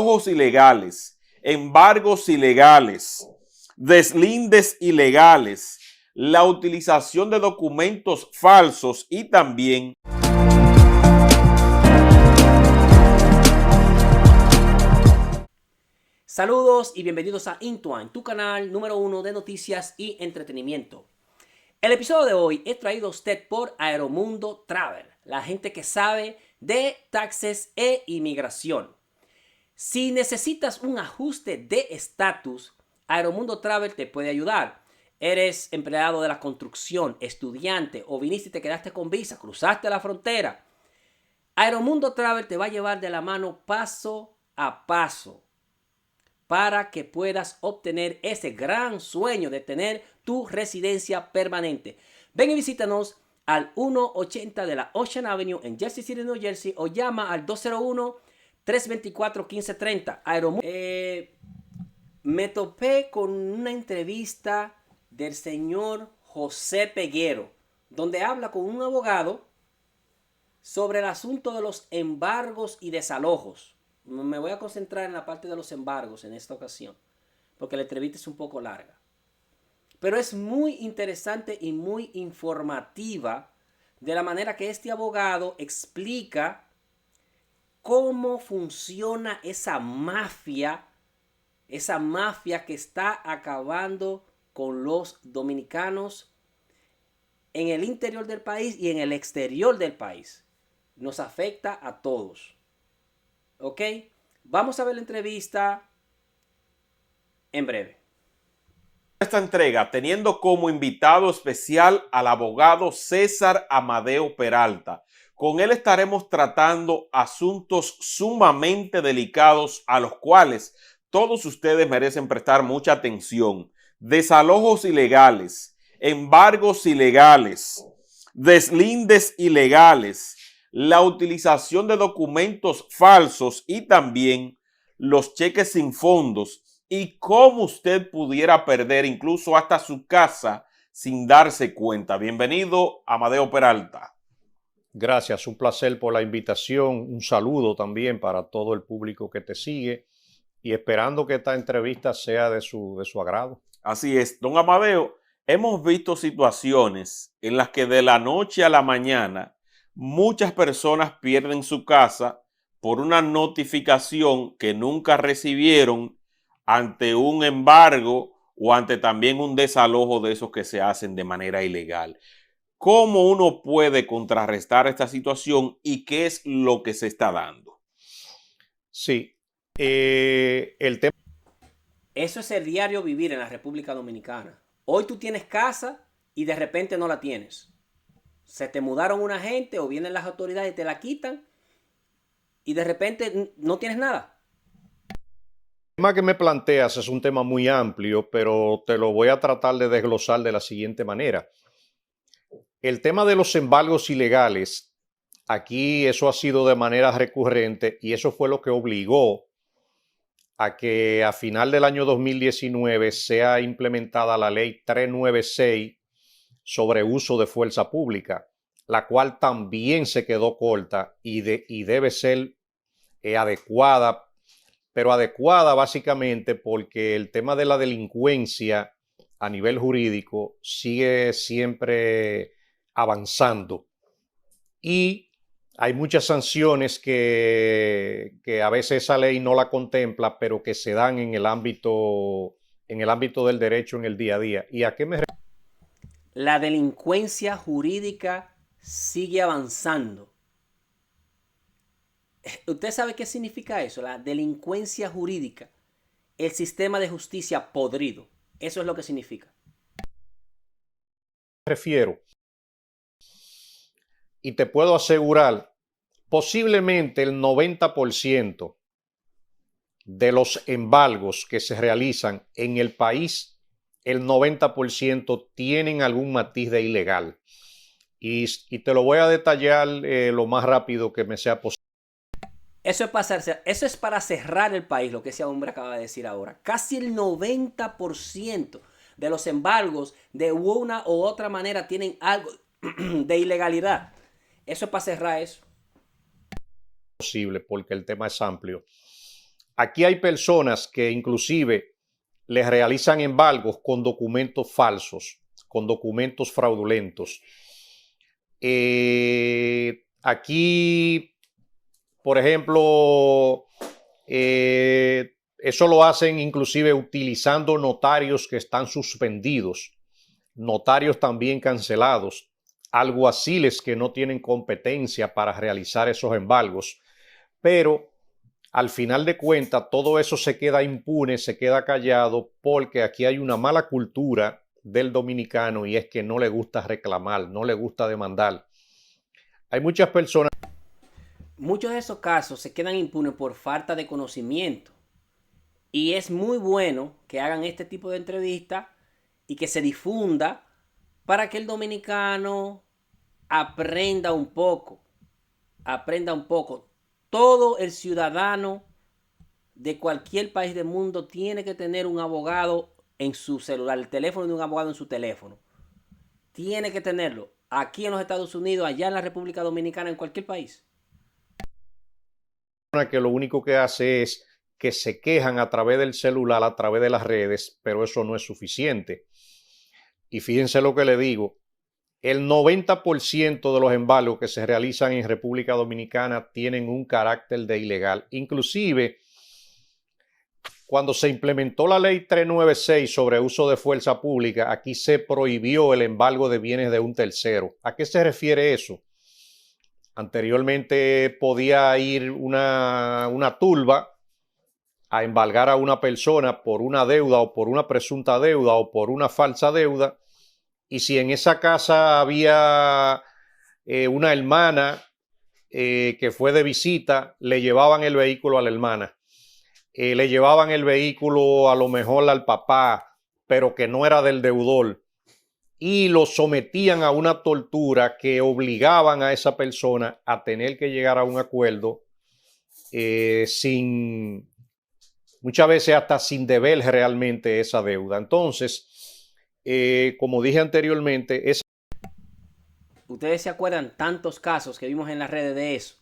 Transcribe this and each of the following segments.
Ojos ilegales, embargos ilegales, deslindes ilegales, la utilización de documentos falsos y también Saludos y bienvenidos a Intwine, tu canal número 1 de noticias y entretenimiento. El episodio de hoy es traído a usted por Aeromundo Travel, la gente que sabe de taxes e inmigración. Si necesitas un ajuste de estatus, Aeromundo Travel te puede ayudar. Eres empleado de la construcción, estudiante o viniste y te quedaste con visa, cruzaste la frontera. Aeromundo Travel te va a llevar de la mano paso a paso para que puedas obtener ese gran sueño de tener tu residencia permanente. Ven y visítanos al 180 de la Ocean Avenue en Jersey City, New Jersey, o llama al 201-324-1530. Me topé con una entrevista del señor José Peguero, donde habla con un abogado sobre el asunto de los embargos y desalojos. Me voy a concentrar en la parte de los embargos en esta ocasión, porque la entrevista es un poco larga. Pero es muy interesante y muy informativa de la manera que este abogado explica cómo funciona esa mafia que está acabando con los dominicanos en el interior del país y en el exterior del país. Nos afecta a todos. ¿Ok? Vamos a ver la entrevista en breve. esta entrega teniendo como invitado especial al abogado César Amadeo Peralta. Con él estaremos tratando asuntos sumamente delicados a los cuales todos ustedes merecen prestar mucha atención. Desalojos ilegales, embargos ilegales, deslindes ilegales, la utilización de documentos falsos y también los cheques sin fondos y cómo usted pudiera perder incluso hasta su casa sin darse cuenta. Bienvenido, Amadeo Peralta. Gracias, un placer por la invitación, un saludo también para todo el público que te sigue y esperando que esta entrevista sea de su agrado. Así es, don Amadeo, hemos visto situaciones en las que de la noche a la mañana muchas personas pierden su casa por una notificación que nunca recibieron ante un embargo o ante también un desalojo de esos que se hacen de manera ilegal. ¿Cómo uno puede contrarrestar esta situación y qué es lo que se está dando? Sí, el tema... Eso es el diario vivir en la República Dominicana. Hoy tú tienes casa y de repente no la tienes. Se te mudaron una gente o vienen las autoridades y te la quitan y de repente no tienes nada. El tema que me planteas es un tema muy amplio, pero te lo voy a tratar de desglosar de la siguiente manera. El tema de los embargos ilegales, aquí eso ha sido de manera recurrente y eso fue lo que obligó a que a final del año 2019 sea implementada la ley 396 sobre uso de fuerza pública, la cual también se quedó corta y debe ser adecuada, pero adecuada básicamente porque el tema de la delincuencia a nivel jurídico sigue siempre avanzando y hay muchas sanciones que a veces esa ley no la contempla, pero que se dan en el ámbito del derecho en el día a día. ¿Y a qué me refiero? La delincuencia jurídica sigue avanzando. ¿Usted sabe qué significa eso? La delincuencia jurídica. El sistema de justicia podrido. Eso es lo que significa. Me refiero. Y te puedo asegurar, posiblemente el 90% de los embargos que se realizan en el país, el 90% tienen algún matiz de ilegal. Y te lo voy a detallar lo más rápido que me sea posible. Eso es para cerrar el país, lo que ese hombre acaba de decir ahora. Casi el 90% de los embargos de una u otra manera tienen algo de ilegalidad. Eso es para cerrar eso. Posible porque el tema es amplio. aquí hay personas que inclusive les realizan embargos con documentos falsos, con documentos fraudulentos. Aquí, por ejemplo, eso lo hacen inclusive utilizando notarios que están suspendidos, notarios también cancelados, alguaciles que no tienen competencia para realizar esos embargos, pero al final de cuentas todo eso se queda impune, se queda callado, porque aquí hay una mala cultura del dominicano y es que no le gusta reclamar, no le gusta demandar. Hay muchas personas. Muchos de esos casos se quedan impunes por falta de conocimiento. Y es muy bueno que hagan este tipo de entrevistas y que se difunda para que el dominicano aprenda un poco. Aprenda un poco. Todo el ciudadano de cualquier país del mundo tiene que tener un abogado en su celular, el teléfono de un abogado en su teléfono. Tiene que tenerlo. Aquí en los Estados Unidos, allá en la República Dominicana, en cualquier país. Que lo único que hace es que se quejan a través del celular, a través de las redes, pero eso no es suficiente. Y fíjense lo que le digo, el 90% de los embargos que se realizan en República Dominicana tienen un carácter de ilegal. Inclusive, cuando se implementó la ley 396 sobre uso de fuerza pública, aquí se prohibió el embargo de bienes de un tercero. ¿A qué se refiere eso? Anteriormente podía ir una turba a embargar a una persona por una deuda o por una presunta deuda o por una falsa deuda, y si en esa casa había una hermana que fue de visita, le llevaban el vehículo a la hermana, le llevaban el vehículo a lo mejor al papá, pero que no era del deudor, y lo sometían a una tortura que obligaban a esa persona a tener que llegar a un acuerdo muchas veces hasta sin deber realmente esa deuda. Entonces, como dije anteriormente, Ustedes se acuerdan tantos casos que vimos en las redes de eso.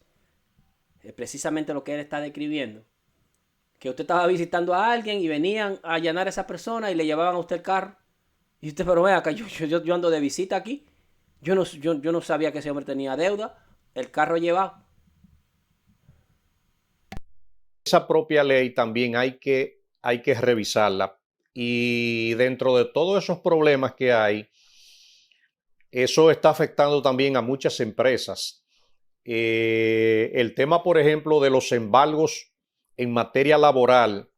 Es precisamente lo que él está describiendo. Que usted estaba visitando a alguien y venían a allanar a esa persona y le llevaban a usted el carro. Y usted, pero vea acá, yo ando de visita aquí. Yo no sabía que ese hombre tenía deuda. El carro llevado. esa propia ley también hay que revisarla. Y dentro de todos esos problemas que hay, eso está afectando también a muchas empresas. El tema, por ejemplo, de los embargos en materia laboral,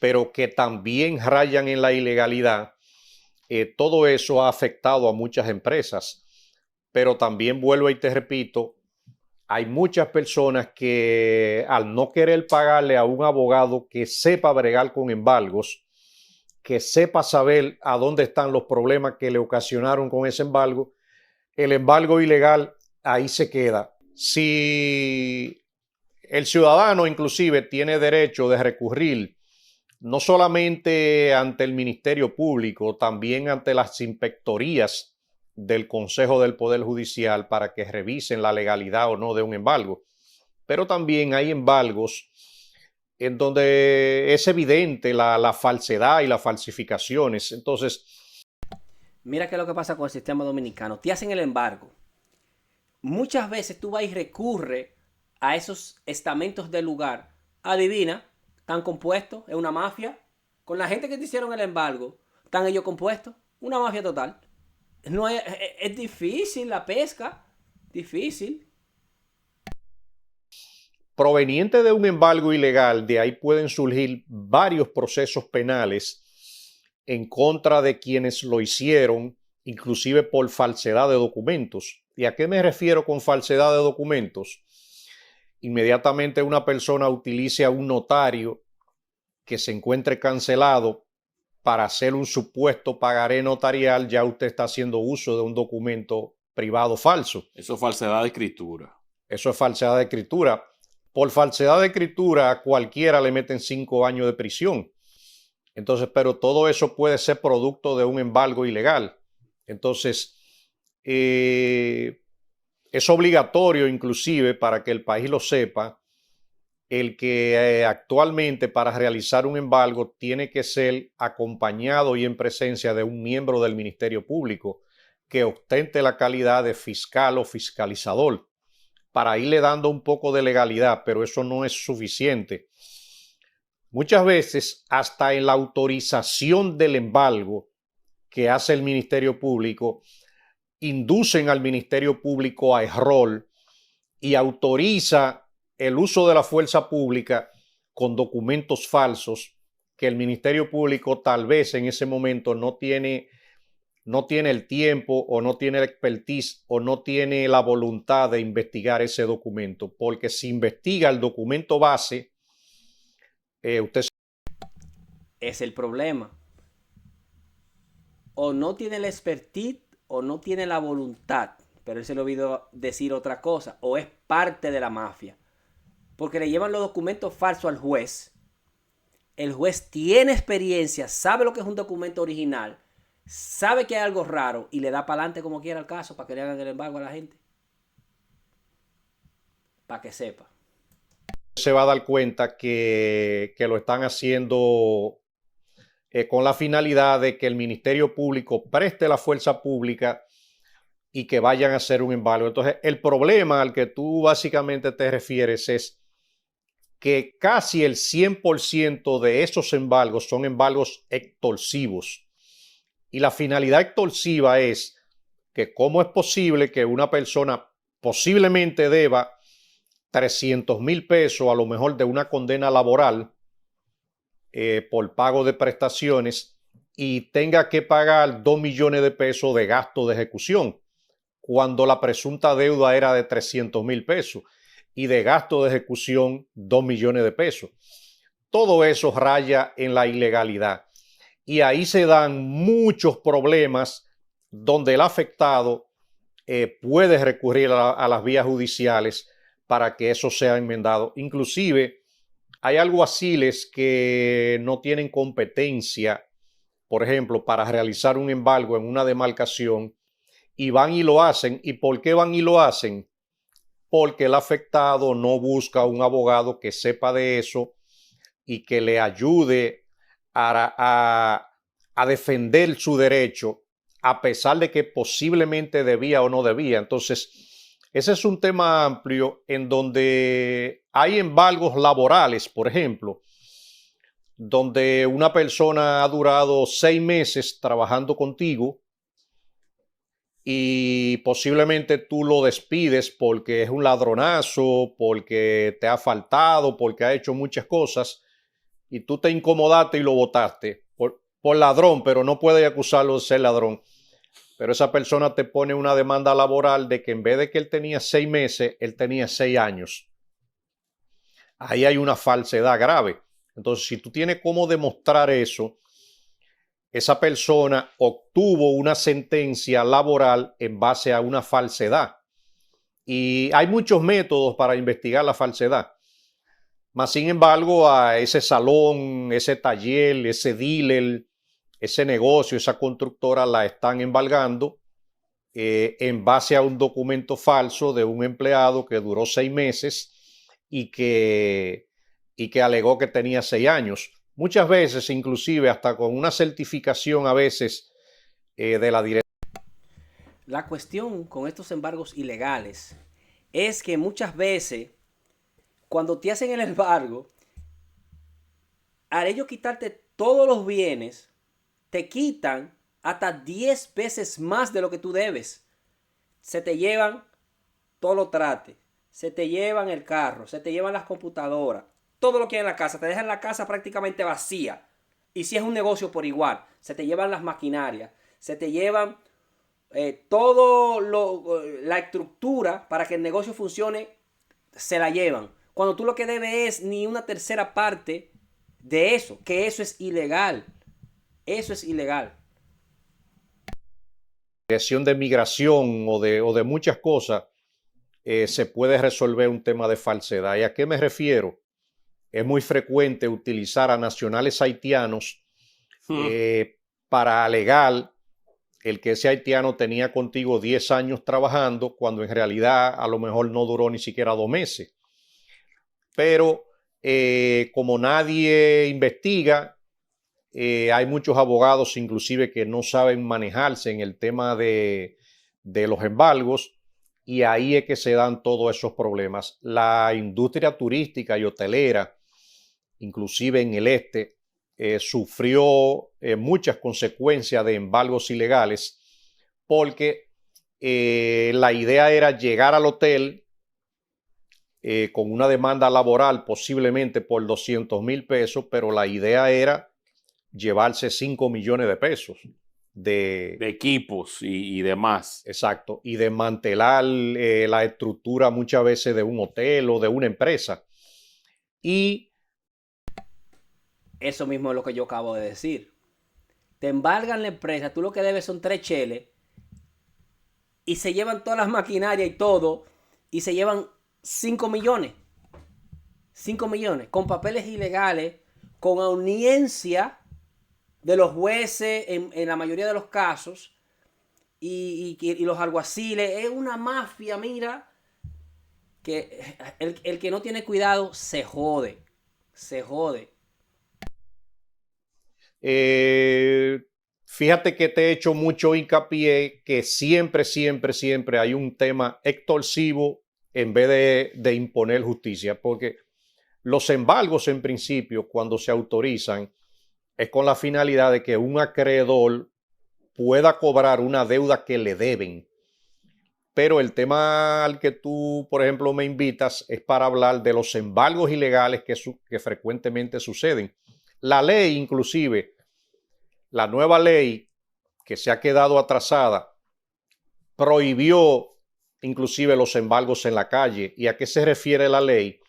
pero que también rayan en la ilegalidad, todo eso ha afectado a muchas empresas. Pero también vuelvo y te repito, hay muchas personas que al no querer pagarle a un abogado que sepa bregar con embargos, que sepa saber a dónde están los problemas que le ocasionaron con ese embargo, el embargo ilegal ahí se queda. Si el ciudadano inclusive tiene derecho de recurrir no solamente ante el Ministerio Público, también ante las inspectorías del Consejo del Poder Judicial para que revisen la legalidad o no de un embargo. Pero también hay embargos en donde es evidente la falsedad y las falsificaciones. Entonces, Mira qué es lo que pasa con el sistema dominicano. Te hacen el embargo. Muchas veces tú vas y recurres a esos estamentos del lugar. Adivina, están compuestos, es una mafia. Con la gente que te hicieron el embargo, están ellos compuestos. Una mafia total. No es difícil la pesca. Difícil. proveniente de un embargo ilegal, de ahí pueden surgir varios procesos penales en contra de quienes lo hicieron, inclusive por falsedad de documentos. ¿Y a qué me refiero con falsedad de documentos? Inmediatamente una persona utilice a un notario que se encuentre cancelado para hacer un supuesto pagaré notarial, ya usted está haciendo uso de un documento privado falso. Eso es falsedad de escritura. Eso es falsedad de escritura. Por falsedad de escritura a cualquiera le meten 5 años de prisión. Entonces, pero todo eso puede ser producto de un embargo ilegal. Entonces, es obligatorio inclusive para que el país lo sepa, el que actualmente para realizar un embargo tiene que ser acompañado y en presencia de un miembro del Ministerio Público que ostente la calidad de fiscal o fiscalizador para irle dando un poco de legalidad, pero eso no es suficiente. Muchas veces, hasta en la autorización del embargo que hace el Ministerio Público, inducen al Ministerio Público a error y autoriza el uso de la fuerza pública con documentos falsos que el Ministerio Público tal vez en ese momento no tiene el tiempo o no tiene la expertise o no tiene la voluntad de investigar ese documento, porque si investiga el documento base, usted... Es el problema. O no tiene la expertise o no tiene la voluntad, pero él se le olvidó decir otra cosa, o es parte de la mafia, porque le llevan los documentos falsos al juez. El juez tiene experiencia, sabe lo que es un documento original, sabe que hay algo raro y le da para adelante como quiera el caso para que le hagan el embargo a la gente. Para que sepa. Se va a dar cuenta que lo están haciendo con la finalidad de que el Ministerio Público preste la fuerza pública y que vayan a hacer un embargo. Entonces, el problema al que tú básicamente te refieres es que casi el 100% de esos embargos son embargos extorsivos. Y la finalidad extorsiva es que cómo es posible que una persona posiblemente deba 300,000 pesos, a lo mejor de una condena laboral por pago de prestaciones, y tenga que pagar 2 millones de pesos de gasto de ejecución, cuando la presunta deuda era de 300,000 pesos y de gasto de ejecución 2 millones de pesos. Todo eso raya en la ilegalidad. Y ahí se dan muchos problemas donde el afectado puede recurrir a las vías judiciales para que eso sea enmendado. Inclusive hay alguaciles que no tienen competencia, por ejemplo, para realizar un embargo en una demarcación, y van y lo hacen. ¿Y por qué van y lo hacen? Porque el afectado no busca un abogado que sepa de eso y que le ayude a defender su derecho, a pesar de que posiblemente debía o no debía. Entonces, ese es un tema amplio en donde hay embargos laborales, por ejemplo, donde una persona ha durado 6 meses trabajando contigo y posiblemente tú lo despides porque es un ladronazo, porque te ha faltado, porque ha hecho muchas cosas, y tú te incomodaste y lo botaste por ladrón, pero no puedes acusarlo de ser ladrón. Pero esa persona te pone una demanda laboral de que en vez de que él tenía 6 meses, él tenía 6 años. Ahí hay una falsedad grave. Entonces, si tú tienes cómo demostrar eso, esa persona obtuvo una sentencia laboral en base a una falsedad. Y hay muchos métodos para investigar la falsedad. Mas, sin embargo, a ese salón, ese taller, ese dealer, ese negocio, esa constructora la están embargando en base a un documento falso de un empleado que duró 6 meses y que alegó que tenía 6 años. Muchas veces, inclusive, hasta con una certificación a veces de la dirección. La cuestión con estos embargos ilegales es que muchas veces, cuando te hacen el embargo, al ellos quitarte todos los bienes, te quitan hasta 10 veces más de lo que tú debes. Se te llevan todo lo trate, se te llevan el carro, se te llevan las computadoras, todo lo que hay en la casa, te dejan la casa prácticamente vacía. Y si es un negocio por igual, se te llevan las maquinarias, se te llevan la estructura para que el negocio funcione, se la llevan. Cuando tú lo que debes es ni una tercera parte de eso, que eso es ilegal. Eso es ilegal. Dirección de migración o de muchas cosas, se puede resolver un tema de falsedad. ¿Y a qué me refiero? Es muy frecuente utilizar a nacionales haitianos para alegar el que ese haitiano tenía contigo 10 años trabajando, cuando en realidad a lo mejor no duró ni siquiera 2 meses. Pero como nadie investiga, hay muchos abogados inclusive que no saben manejarse en el tema de los embargos, y ahí es que se dan todos esos problemas. La industria turística y hotelera, inclusive en el este, sufrió muchas consecuencias de embargos ilegales, porque la idea era llegar al hotel con una demanda laboral posiblemente por 200,000 pesos, pero la idea era llevarse 5 millones de pesos de equipos y demás. Exacto, y desmantelar la estructura muchas veces de un hotel o de una empresa. Y eso mismo es lo que yo acabo de decir. Te embargan la empresa, tú lo que debes son 3 cheles y se llevan todas las maquinarias y todo y se llevan 5 millones. 5 millones con papeles ilegales, con audiencia de los jueces en la mayoría de los casos y los alguaciles. Es una mafia, mira, que el que no tiene cuidado se jode. Se jode. Fíjate que te he hecho mucho hincapié que siempre, siempre, siempre hay un tema extorsivo en vez de imponer justicia, porque los embargos en principio, cuando se autorizan, es con la finalidad de que un acreedor pueda cobrar una deuda que le deben. Pero el tema al que tú, por ejemplo, me invitas es para hablar de los embargos ilegales que frecuentemente suceden. La ley, inclusive, la nueva ley que se ha quedado atrasada, prohibió inclusive los embargos en la calle. ¿Y a qué se refiere la ley?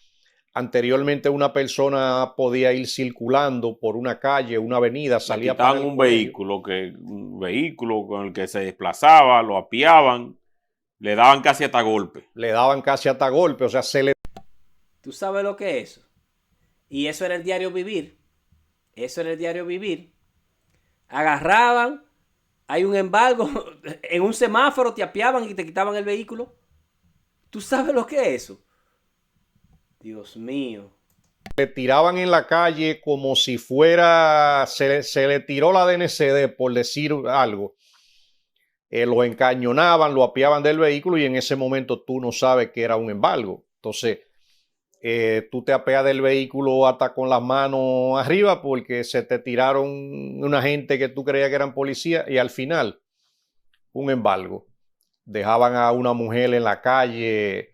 Anteriormente una persona podía ir circulando por una calle, una avenida, salía para un vehículo con el que se desplazaba, lo apiaban, le daban casi hasta golpe. O sea, ¿Tú sabes lo que es eso? Y eso era el diario vivir. Agarraban, hay un embargo, en un semáforo te apiaban y te quitaban el vehículo. ¿Tú sabes lo que es eso? Dios mío. Le tiraban en la calle como si fuera, se le tiró la DNCD, por decir algo. Lo encañonaban, lo apiaban del vehículo y en ese momento tú no sabes que era un embargo. Entonces, tú te apeas del vehículo hasta con las manos arriba porque se te tiraron una gente que tú creías que eran policías y al final, un embargo. Dejaban a una mujer en la calle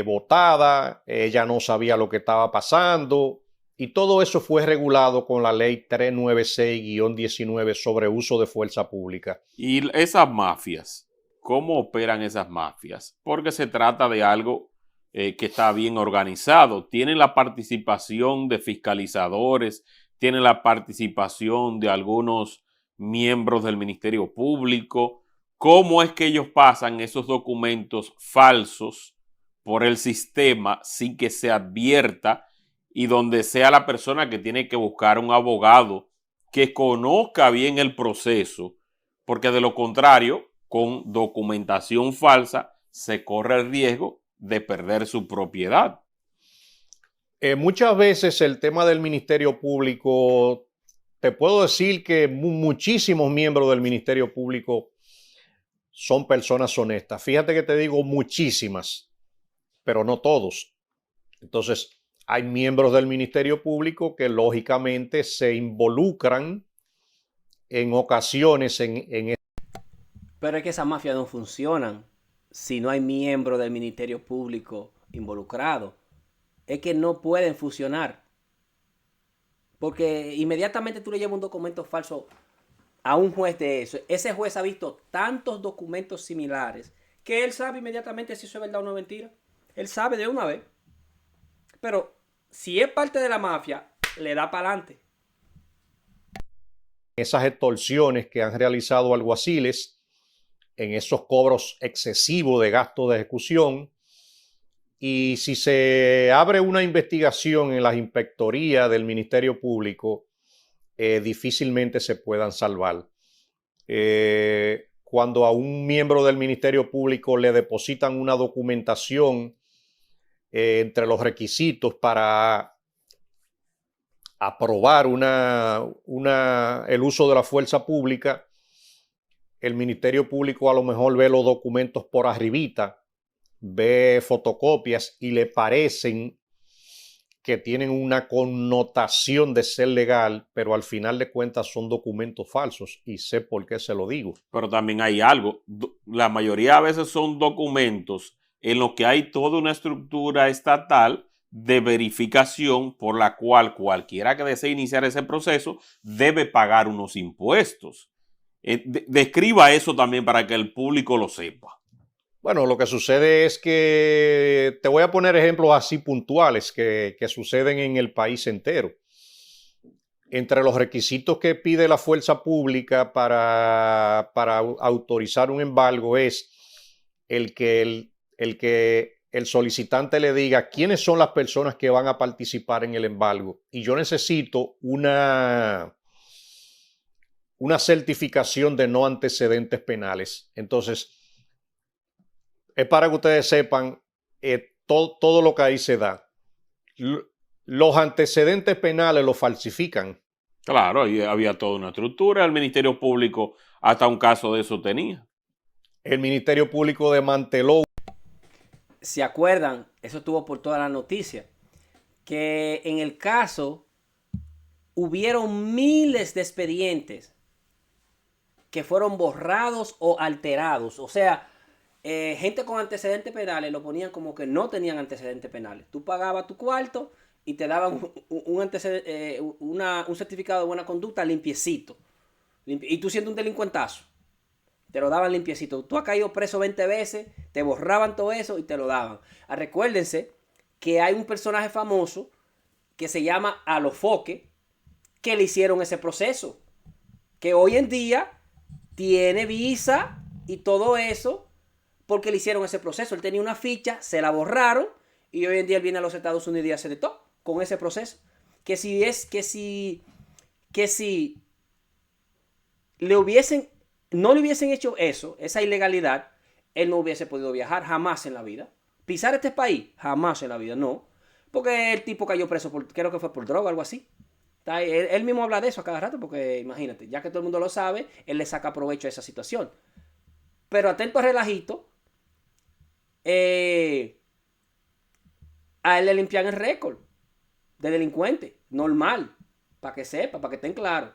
botada, ella no sabía lo que estaba pasando y todo eso fue regulado con la ley 396-19 sobre uso de fuerza pública. Y esas mafias, ¿cómo operan esas mafias? Porque se trata de algo que está bien organizado. Tienen la participación de fiscalizadores, tienen la participación de algunos miembros del Ministerio Público. ¿Cómo es que ellos pasan esos documentos falsos por el sistema sin que se advierta y donde sea la persona que tiene que buscar un abogado que conozca bien el proceso? Porque de lo contrario, con documentación falsa, se corre el riesgo de perder su propiedad. Muchas veces el tema del Ministerio Público, te puedo decir que muchísimos miembros del Ministerio Público son personas honestas. Fíjate que te digo muchísimas, pero no todos. Entonces, hay miembros del Ministerio Público que lógicamente se involucran en ocasiones en Pero es que esas mafias no funcionan si no hay miembros del Ministerio Público involucrados. Es que no pueden funcionar. Porque inmediatamente tú le llevas un documento falso a un juez de eso. Ese juez ha visto tantos documentos similares que él sabe inmediatamente si eso es verdad o no es mentira. Él sabe de una vez. Pero si es parte de la mafia, le da para adelante. Esas extorsiones que han realizado alguaciles, en esos cobros excesivos de gastos de ejecución. Y si se abre una investigación en las inspectorías del Ministerio Público, difícilmente se puedan salvar. Cuando a un miembro del Ministerio Público le depositan una documentación entre los requisitos para aprobar el uso de la fuerza pública, el Ministerio Público a lo mejor ve los documentos por arribita, ve fotocopias y le parecen que tienen una connotación de ser legal, pero al final de cuentas son documentos falsos y sé por qué se lo digo. Pero también hay algo, la mayoría a veces son documentos en los que hay toda una estructura estatal de verificación por la cual cualquiera que desee iniciar ese proceso debe pagar unos impuestos. Describa eso también para que el público lo sepa. Bueno, lo que sucede es que te voy a poner ejemplos así puntuales que suceden en el país entero. Entre los requisitos que pide la fuerza pública para autorizar un embargo es el que el solicitante le diga quiénes son las personas que van a participar en el embargo. Y yo necesito una certificación de no antecedentes penales. Entonces, es para que ustedes sepan todo lo que ahí se da. Los antecedentes penales los falsifican. Claro, ahí había toda una estructura. El Ministerio Público hasta un caso de eso tenía. El Ministerio Público desmanteló. ¿Se acuerdan? Eso estuvo por toda la noticia. Que en el caso hubieron miles de expedientes que fueron borrados o alterados. O sea, gente con antecedentes penales lo ponían como que no tenían antecedentes penales. Tú pagabas tu cuarto y te daban un certificado de buena conducta limpiecito. Y tú siendo un delincuentazo, te lo daban limpiecito. Tú has caído preso 20 veces, te borraban todo eso y te lo daban. Recuérdense que hay un personaje famoso que se llama Alofoque, que le hicieron ese proceso. Que hoy en día tiene visa y todo eso porque le hicieron ese proceso. Él tenía una ficha, se la borraron y hoy en día él viene a los Estados Unidos y hace de todo con ese proceso. Que si no le hubiesen hecho eso, esa ilegalidad, él no hubiese podido viajar jamás en la vida. Pisar este país, jamás en la vida, no. Porque el tipo cayó preso, creo que fue por droga o algo así. Él mismo habla de eso a cada rato porque imagínate, ya que todo el mundo lo sabe, él le saca provecho a esa situación. Pero atento al relajito, a él le limpian el récord de delincuente, normal, para que sepa, para que estén claros.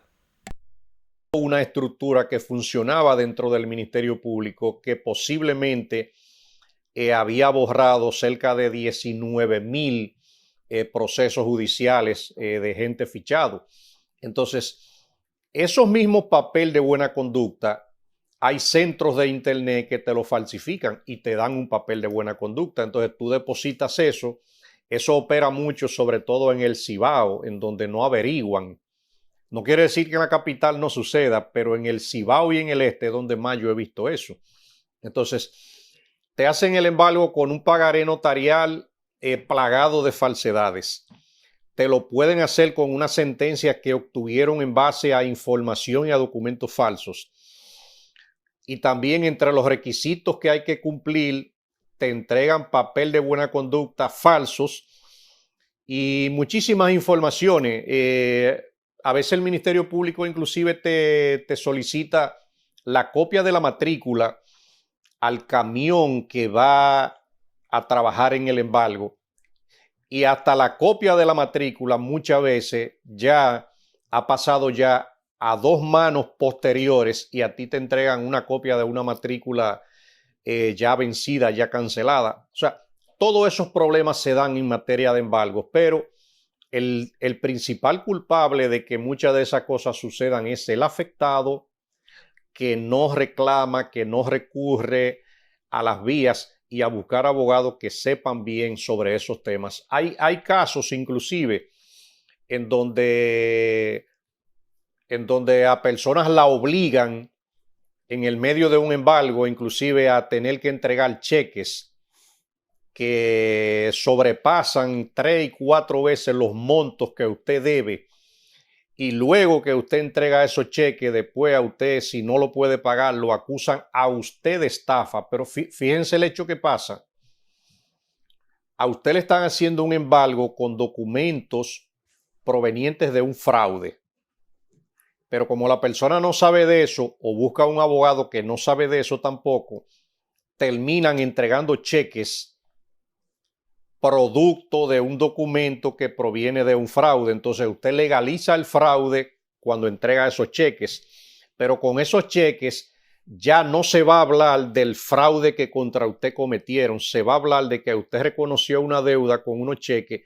Una estructura que funcionaba dentro del Ministerio Público que posiblemente había borrado cerca de 19,000 procesos judiciales de gente fichado. Entonces, esos mismos papel de buena conducta, hay centros de internet que te lo falsifican y te dan un papel de buena conducta. Entonces, tú depositas eso. Eso opera mucho, sobre todo en el Cibao, en donde no averiguan. No quiere decir que en la capital no suceda, pero en el Cibao y en el este es donde más yo he visto eso. Entonces, te hacen el embargo con un pagaré notarial plagado de falsedades. Te lo pueden hacer con una sentencia que obtuvieron en base a información y a documentos falsos. Y también entre los requisitos que hay que cumplir, te entregan papel de buena conducta falsos y muchísimas informaciones. A veces el Ministerio Público inclusive te solicita la copia de la matrícula al camión que va a trabajar en el embargo y hasta la copia de la matrícula muchas veces ya ha pasado ya a 2 manos posteriores y a ti te entregan una copia de una matrícula ya vencida, ya cancelada. O sea, todos esos problemas se dan en materia de embargos, pero el principal culpable de que muchas de esas cosas sucedan es el afectado que no reclama, que no recurre a las vías y a buscar abogados que sepan bien sobre esos temas. Hay casos inclusive en donde a personas la obligan en el medio de un embargo inclusive a tener que entregar cheques que sobrepasan 3 y 4 veces los montos que usted debe. Y luego que usted entrega esos cheques, después a usted, si no lo puede pagar, lo acusan a usted de estafa. Pero fíjense el hecho que pasa. A usted le están haciendo un embargo con documentos provenientes de un fraude. Pero como la persona no sabe de eso o busca un abogado que no sabe de eso tampoco, terminan entregando cheques producto de un documento que proviene de un fraude. Entonces usted legaliza el fraude cuando entrega esos cheques, pero con esos cheques ya no se va a hablar del fraude que contra usted cometieron, se va a hablar de que usted reconoció una deuda con unos cheques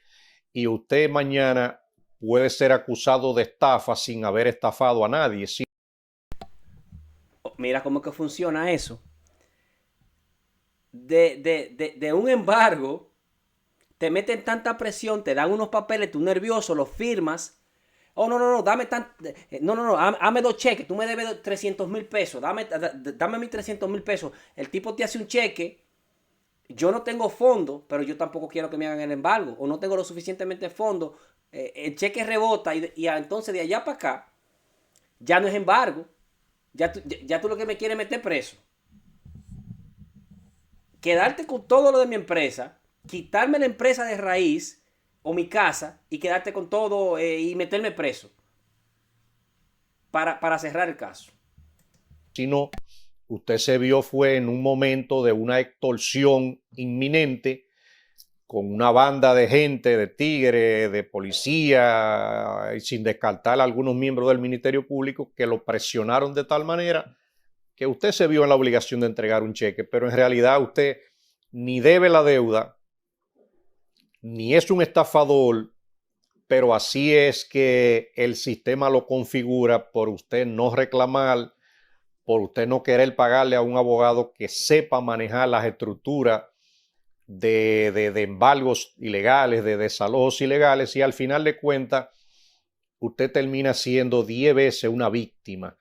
y usted mañana puede ser acusado de estafa sin haber estafado a nadie. Sí. Mira cómo que funciona eso. De un embargo, te meten tanta presión, te dan unos papeles, tú nervioso, los firmas. Oh, no, dame 2 cheques, tú me debes 300,000 pesos, dame mis 300,000 pesos. El tipo te hace un cheque, yo no tengo fondo, pero yo tampoco quiero que me hagan el embargo, o no tengo lo suficientemente fondo, el cheque rebota y entonces de allá para acá, ya no es embargo, ya tú lo que me quieres meter preso. Quedarte con todo lo de mi empresa, quitarme la empresa de raíz, o mi casa, y quedarte con todo y meterme preso para cerrar el caso. Sino usted se vio fue en un momento de una extorsión inminente con una banda de gente, de tigres, de policía, y sin descartar a algunos miembros del Ministerio Público que lo presionaron de tal manera que usted se vio en la obligación de entregar un cheque, pero en realidad usted ni debe la deuda, ni es un estafador, pero así es que el sistema lo configura por usted no reclamar, por usted no querer pagarle a un abogado que sepa manejar las estructuras de embargos ilegales, de desalojos ilegales, y al final de cuentas usted termina siendo 10 veces una víctima.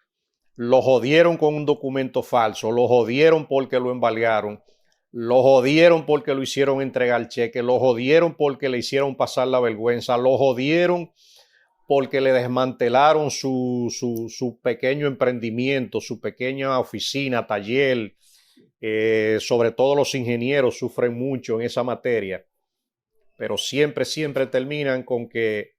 Lo jodieron con un documento falso, lo jodieron porque lo embargaron, lo jodieron porque lo hicieron entregar cheque, lo jodieron porque le hicieron pasar la vergüenza, lo jodieron porque le desmantelaron su pequeño emprendimiento, su pequeña oficina, taller. Sobre todo los ingenieros sufren mucho en esa materia, pero siempre terminan con que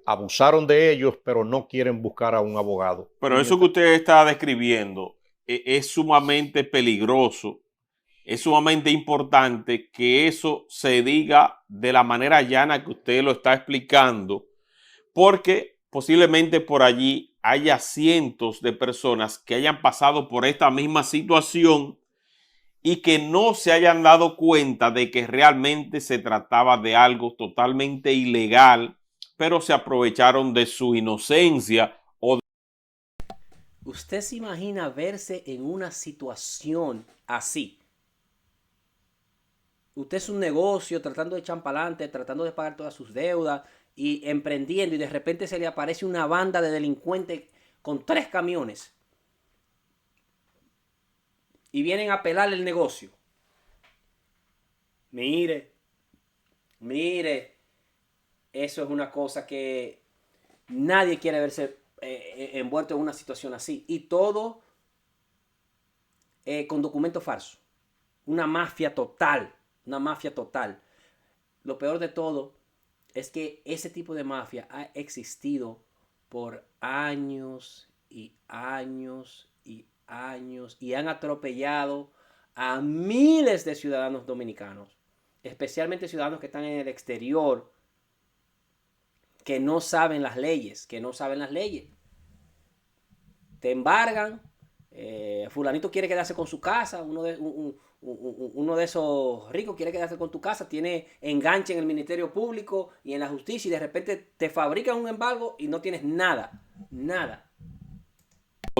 abusaron de ellos, pero no quieren buscar a un abogado. Pero eso que usted está describiendo es sumamente peligroso, es sumamente importante que eso se diga de la manera llana que usted lo está explicando, porque posiblemente por allí haya cientos de personas que hayan pasado por esta misma situación y que no se hayan dado cuenta de que realmente se trataba de algo totalmente ilegal, pero se aprovecharon de su inocencia o de... ¿Usted se imagina verse en una situación así? Usted es un negocio tratando de echar para adelante, tratando de pagar todas sus deudas y emprendiendo, y de repente se le aparece una banda de delincuentes con 3 camiones y vienen a pelar el negocio. Mire, eso es una cosa que nadie quiere verse envuelto en una situación así. Y todo con documentos falsos. Una mafia total. Lo peor de todo es que ese tipo de mafia ha existido por años y años y años y han atropellado a miles de ciudadanos dominicanos, especialmente ciudadanos que están en el exterior, que no saben las leyes, Te embargan, fulanito quiere quedarse con su casa, uno de esos ricos quiere quedarse con tu casa, tiene enganche en el Ministerio Público y en la justicia y de repente te fabrican un embargo y no tienes nada.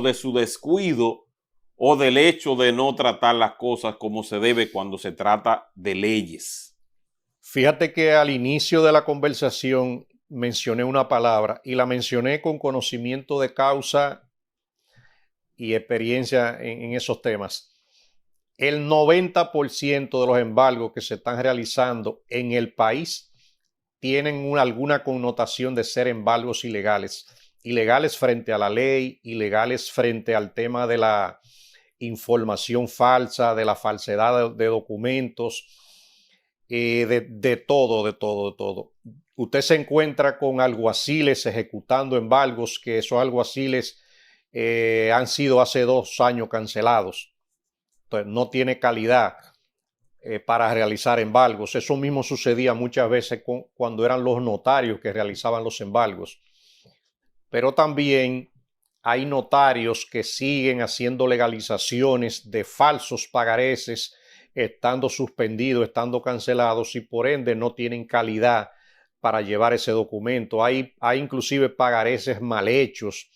de su descuido o del hecho de no tratar las cosas como se debe cuando se trata de leyes. Fíjate que al inicio de la conversación mencioné una palabra y la mencioné con conocimiento de causa y experiencia en esos temas. El 90% de los embargos que se están realizando en el país tienen alguna connotación de ser embargos ilegales. Ilegales frente a la ley, ilegales frente al tema de la información falsa, de la falsedad de documentos, de todo. usted se encuentra con alguaciles ejecutando embargos, que esos alguaciles han sido hace 2 años cancelados. Entonces, no tiene calidad para realizar embargos. Eso mismo sucedía muchas veces cuando eran los notarios que realizaban los embargos. Pero también hay notarios que siguen haciendo legalizaciones de falsos pagareces, estando suspendidos, estando cancelados, y por ende no tienen calidad para llevar ese documento. Hay inclusive pagareces mal hechos,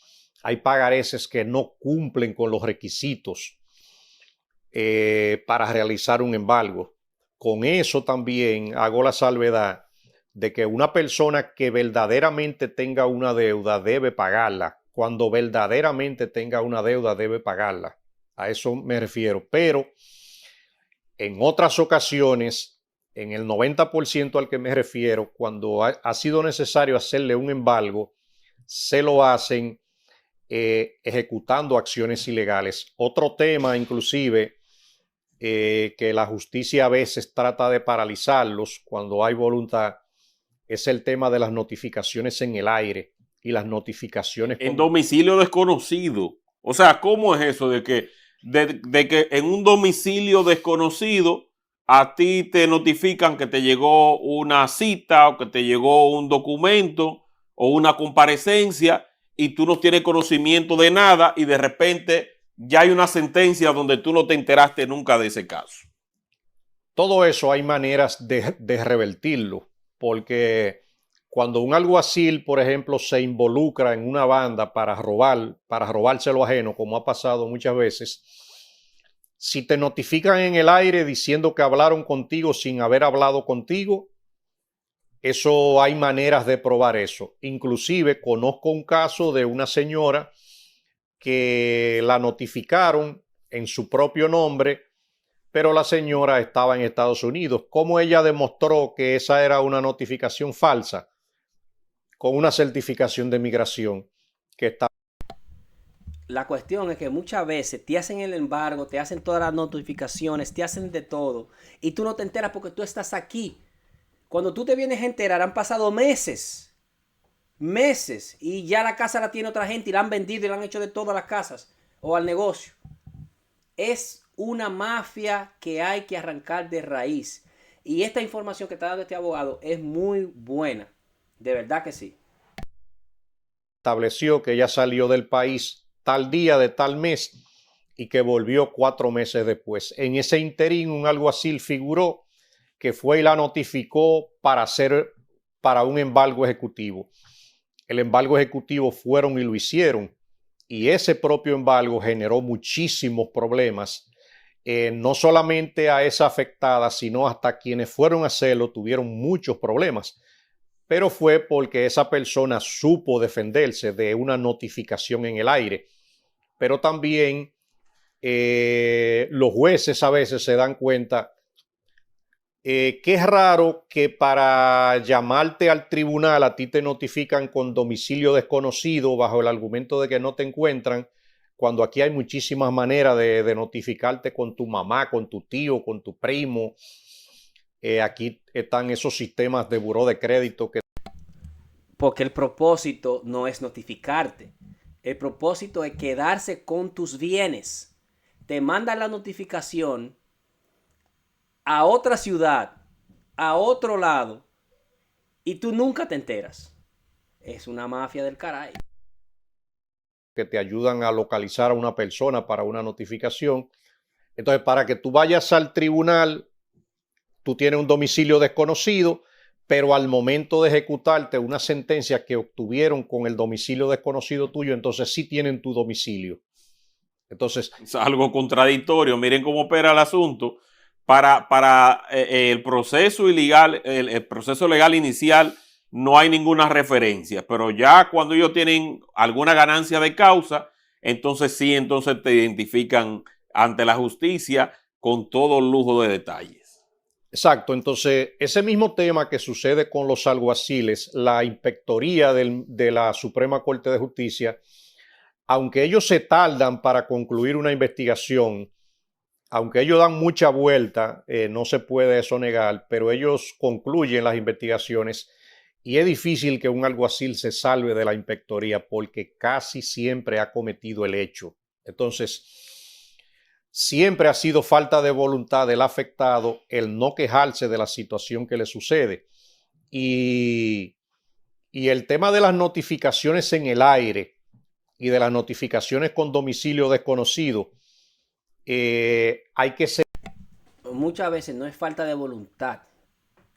hay pagareces que no cumplen con los requisitos para realizar un embargo. Con eso también hago la salvedad de que una persona que verdaderamente tenga una deuda debe pagarla. Cuando verdaderamente tenga una deuda debe pagarla. A eso me refiero. Pero en otras ocasiones, en el 90% al que me refiero, cuando ha sido necesario hacerle un embargo, se lo hacen ejecutando acciones ilegales. Otro tema, inclusive, que la justicia a veces trata de paralizarlos cuando hay voluntad, es el tema de las notificaciones en el aire y las notificaciones en domicilio desconocido. O sea, ¿cómo es eso de que en un domicilio desconocido a ti te notifican que te llegó una cita o que te llegó un documento o una comparecencia y tú no tienes conocimiento de nada y de repente ya hay una sentencia donde tú no te enteraste nunca de ese caso? Todo eso hay maneras de revertirlo, porque cuando un alguacil, por ejemplo, se involucra en una banda para robarse lo ajeno, como ha pasado muchas veces, si te notifican en el aire diciendo que hablaron contigo sin haber hablado contigo, eso hay maneras de probar eso. Inclusive conozco un caso de una señora que la notificaron en su propio nombre, pero la señora estaba en Estados Unidos. ¿Cómo ella demostró que esa era una notificación falsa? Con una certificación de migración que está. La cuestión es que muchas veces te hacen el embargo, te hacen todas las notificaciones, te hacen de todo y tú no te enteras porque tú estás aquí. Cuando tú te vienes a enterar han pasado meses y ya la casa la tiene otra gente y la han vendido y la han hecho de todas las casas o al negocio. Es una mafia que hay que arrancar de raíz. Y esta información que está dando este abogado es muy buena. De verdad que sí. Estableció que ella salió del país tal día de tal mes y que volvió 4 meses después. En ese interín un alguacil figuró que fue y la notificó para un embargo ejecutivo. El embargo ejecutivo fueron y lo hicieron, y ese propio embargo generó muchísimos problemas, no solamente a esa afectada, sino hasta quienes fueron a hacerlo tuvieron muchos problemas. Pero fue porque esa persona supo defenderse de una notificación en el aire. Pero también los jueces a veces se dan cuenta que es raro que para llamarte al tribunal a ti te notifican con domicilio desconocido bajo el argumento de que no te encuentran, cuando aquí hay muchísimas maneras de notificarte con tu mamá, con tu tío, con tu primo. Aquí están esos sistemas de buró de crédito que... Porque el propósito no es notificarte. El propósito es quedarse con tus bienes. Te mandan la notificación a otra ciudad, a otro lado, y tú nunca te enteras. Es una mafia del caray. Que te ayudan a localizar a una persona para una notificación. Entonces, para que tú vayas al tribunal, tú tienes un domicilio desconocido, pero al momento de ejecutarte una sentencia que obtuvieron con el domicilio desconocido tuyo, entonces sí tienen tu domicilio. Entonces, es algo contradictorio. Miren cómo opera el asunto. Para el proceso ilegal, el proceso legal inicial, no hay ninguna referencia, pero ya cuando ellos tienen alguna ganancia de causa, entonces sí, entonces te identifican ante la justicia con todo lujo de detalles. exacto, entonces ese mismo tema que sucede con los alguaciles, la inspectoría de la Suprema Corte de Justicia, aunque ellos se tardan para concluir una investigación, aunque ellos dan mucha vuelta, no se puede eso negar, pero ellos concluyen las investigaciones Y es difícil que un alguacil se salve de la inspectoría porque casi siempre ha cometido el hecho. Entonces, siempre ha sido falta de voluntad del afectado el no quejarse de la situación que le sucede. Y el tema de las notificaciones en el aire y de las notificaciones con domicilio desconocido, hay que ser... Muchas veces no es falta de voluntad,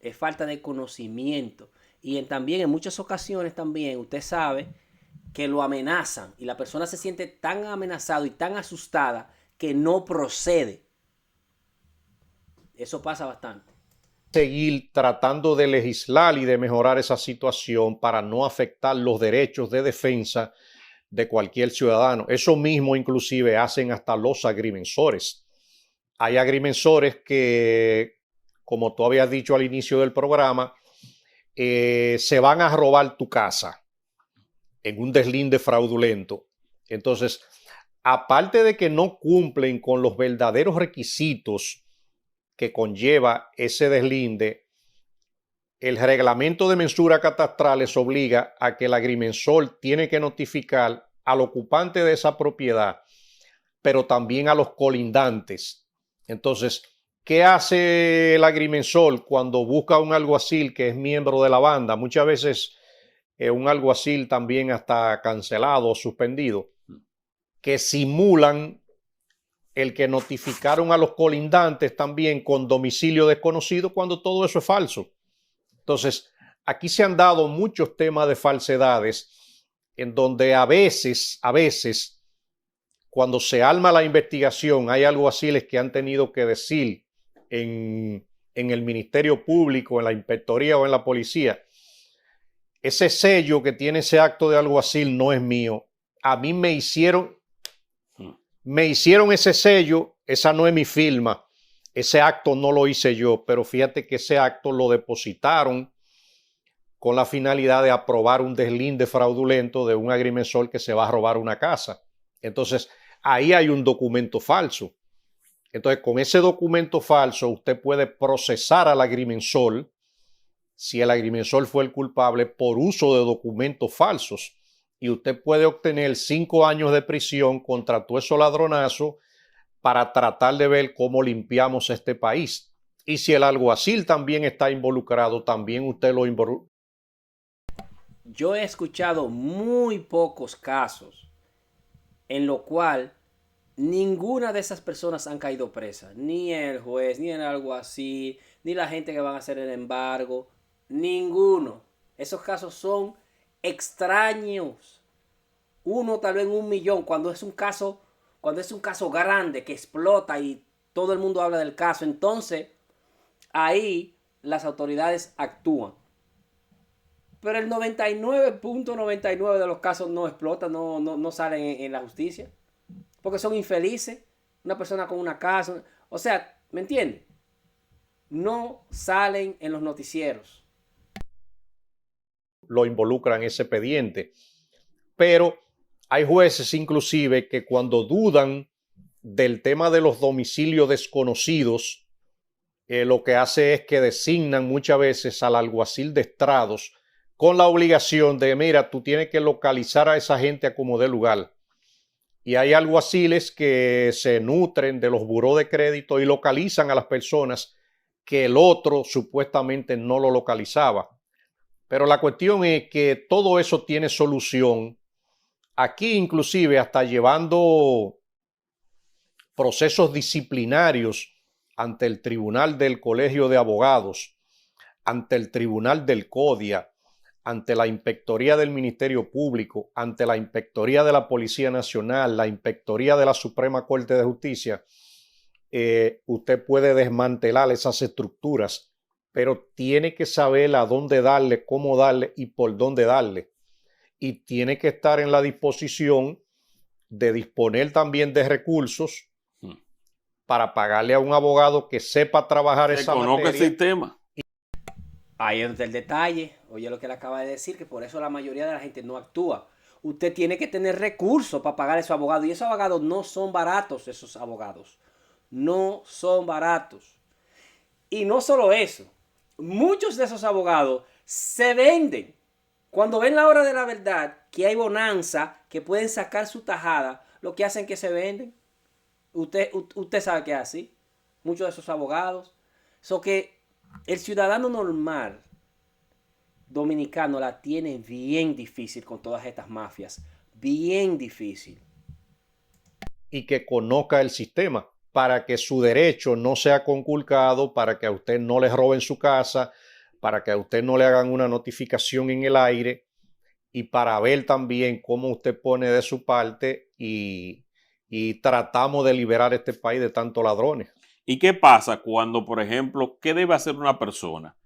es falta de conocimiento. Y también en muchas ocasiones también usted sabe que lo amenazan y la persona se siente tan amenazada y tan asustada que no procede. Eso pasa bastante. Seguir tratando de legislar y de mejorar esa situación para no afectar los derechos de defensa de cualquier ciudadano. Eso mismo inclusive hacen hasta los agrimensores. Hay agrimensores que, como tú habías dicho al inicio del programa, se van a robar tu casa en un deslinde fraudulento. Entonces, aparte de que no cumplen con los verdaderos requisitos que conlleva ese deslinde, el reglamento de mensura catastral les obliga a que el agrimensor tiene que notificar al ocupante de esa propiedad, pero también a los colindantes. Entonces, ¿qué hace el agrimensor cuando busca un alguacil que es miembro de la banda? Muchas veces un alguacil también está cancelado o suspendido, que simulan el que notificaron a los colindantes también con domicilio desconocido cuando todo eso es falso. Entonces, aquí se han dado muchos temas de falsedades en donde a veces, cuando se arma la investigación, hay alguaciles que han tenido que decir en el Ministerio Público, en la Inspectoría o en la Policía, ese sello que tiene ese acto de alguacil no es mío. A mí me hicieron ese sello, esa no es mi firma, ese acto no lo hice yo, pero fíjate que ese acto lo depositaron con la finalidad de aprobar un deslinde fraudulento de un agrimensor que se va a robar una casa. Entonces, ahí hay un documento falso. Entonces, con ese documento falso, usted puede procesar al agrimensor, si el agrimensor fue el culpable, por uso de documentos falsos. Y usted puede obtener 5 años de prisión contra todo eso ladronazo para tratar de ver cómo limpiamos este país. Y si el alguacil también está involucrado, también usted lo involucra. Yo he escuchado muy pocos casos en lo cual ninguna de esas personas han caído presa. Ni el juez, ni el alguacil, ni la gente que van a hacer el embargo. Ninguno. Esos casos son extraños. Uno tal vez en 1.000.000 cuando es un caso grande que explota y todo el mundo habla del caso. Entonces, ahí las autoridades actúan. Pero el 99.99 de los casos no explotan, no salen en la justicia. Porque son infelices. Una persona con una casa. O sea, ¿me entiendes? No salen en los noticieros. Lo involucran en ese expediente. Pero hay jueces inclusive que cuando dudan del tema de los domicilios desconocidos, lo que hace es que designan muchas veces al alguacil de estrados con la obligación de, mira, tú tienes que localizar a esa gente a como dé lugar. Y hay alguaciles que se nutren de los burós de crédito y localizan a las personas que el otro supuestamente no lo localizaba. Pero la cuestión es que todo eso tiene solución. Aquí inclusive hasta llevando procesos disciplinarios ante el Tribunal del Colegio de Abogados, ante el Tribunal del CODIA, ante la Inspectoría del Ministerio Público, ante la Inspectoría de la Policía Nacional, la Inspectoría de la Suprema Corte de Justicia, usted puede desmantelar esas estructuras, pero tiene que saber a dónde darle, cómo darle y por dónde darle. Y tiene que estar en la disposición de disponer también de recursos para pagarle a un abogado que sepa trabajar esa materia. Que conozca el sistema. Ahí es el detalle. Oye lo que le acaba de decir, que por eso la mayoría de la gente no actúa. Usted tiene que tener recursos para pagar a esos abogados. Y esos abogados no son baratos, esos abogados. No son baratos. Y no solo eso. Muchos de esos abogados se venden. Cuando ven la hora de la verdad, que hay bonanza, que pueden sacar su tajada, lo que hacen es que se venden. Usted sabe que es así. Muchos de esos abogados. So que el ciudadano normal dominicano la tiene bien difícil con todas estas mafias. Bien difícil. Y que conozca el sistema para que su derecho no sea conculcado, para que a usted no le roben su casa, para que a usted no le hagan una notificación en el aire y para ver también cómo usted pone de su parte y tratamos de liberar este país de tantos ladrones. ¿Y qué pasa cuando, por ejemplo, qué debe hacer una persona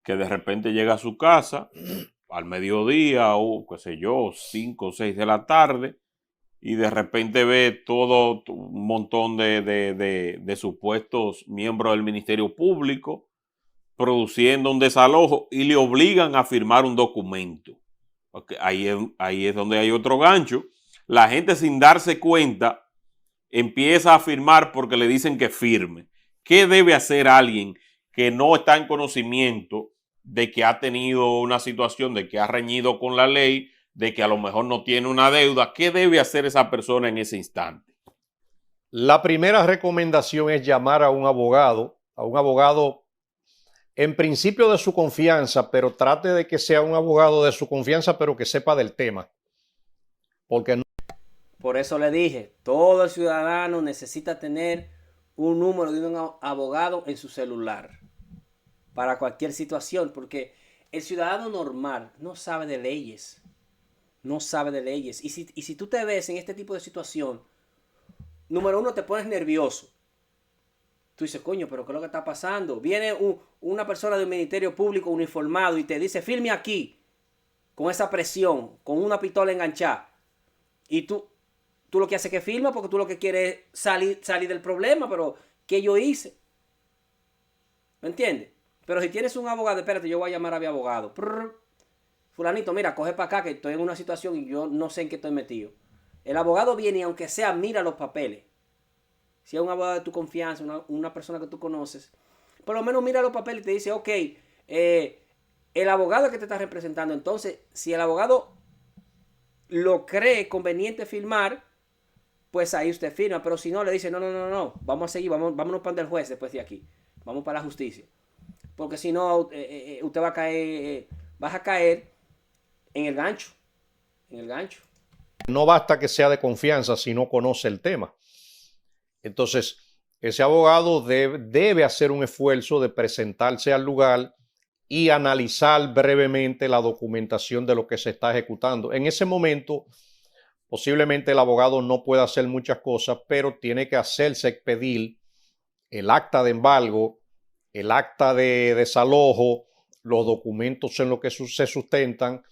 que de repente llega a su casa al mediodía o qué sé yo, 5 o 6 de la tarde y de repente ve todo un montón de supuestos miembros del Ministerio Público produciendo un desalojo y le obligan a firmar un documento? Porque ahí es donde hay otro gancho. La gente sin darse cuenta empieza a firmar porque le dicen que firme. ¿Qué debe hacer alguien que no está en conocimiento de que ha tenido una situación, de que ha reñido con la ley, de que a lo mejor no tiene una deuda? ¿Qué debe hacer esa persona en ese instante? La primera recomendación es llamar a un abogado en principio de su confianza, pero trate de que sea un abogado de su confianza, pero que sepa del tema. Porque no. Por eso le dije, todo el ciudadano necesita tener un número de un abogado en su celular para cualquier situación, porque el ciudadano normal no sabe de leyes, no sabe de leyes. Y si tú te ves en este tipo de situación, número uno, te pones nervioso. Tú dices, coño, pero ¿qué es lo que está pasando? Viene una persona del Ministerio Público uniformado y te dice, firme aquí, con esa presión, con una pistola enganchada. Y tú lo que haces es que firma porque tú lo que quieres es salir del problema, pero ¿qué yo hice? ¿Me entiendes? Pero si tienes un abogado, espérate, yo voy a llamar a mi abogado. Fulanito, mira, coge para acá que estoy en una situación y yo no sé en qué estoy metido. El abogado viene y aunque sea, mira los papeles. Si es un abogado de tu confianza, una persona que tú conoces, por lo menos mira los papeles y te dice, ok, el abogado que te está representando. Entonces, si el abogado lo cree conveniente firmar, pues ahí usted firma. Pero si no, le dice, no, vamos a seguir, vámonos para el juez después de aquí. Vamos para la justicia. Porque si no, usted va a caer, vas a caer en el gancho. En el gancho. No basta que sea de confianza si no conoce el tema. Entonces, ese abogado debe hacer un esfuerzo de presentarse al lugar y analizar brevemente la documentación de lo que se está ejecutando. En ese momento, posiblemente el abogado no pueda hacer muchas cosas, pero tiene que hacerse expedir el acta de embargo, el acta de desalojo, los documentos en los que se sustentan,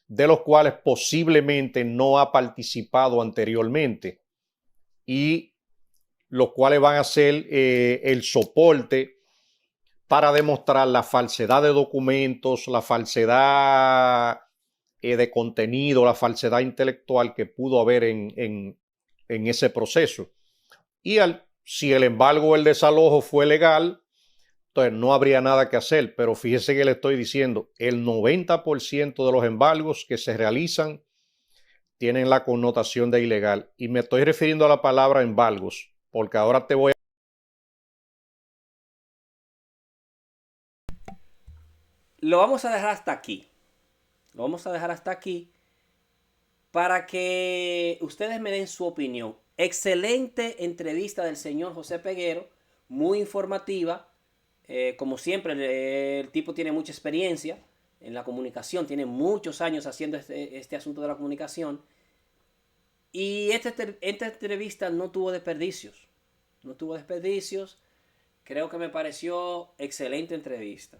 de los cuales posiblemente no ha participado anteriormente y los cuales van a ser el soporte para demostrar la falsedad de documentos, la falsedad de contenido, la falsedad intelectual que pudo haber en ese proceso. Y si el embargo o el desalojo fue legal, entonces no habría nada que hacer. Pero fíjese que le estoy diciendo, el 90% de los embargos que se realizan tienen la connotación de ilegal. Y me estoy refiriendo a la palabra embargos, porque ahora te voy a... Lo vamos a dejar hasta aquí. Lo vamos a dejar hasta aquí para que ustedes me den su opinión. Excelente entrevista del señor José Peguero, muy informativa. Como siempre, el tipo tiene mucha experiencia en la comunicación, tiene muchos años haciendo este asunto de la comunicación. Y esta entrevista no tuvo desperdicios. No tuvo desperdicios. Creo que me pareció excelente entrevista.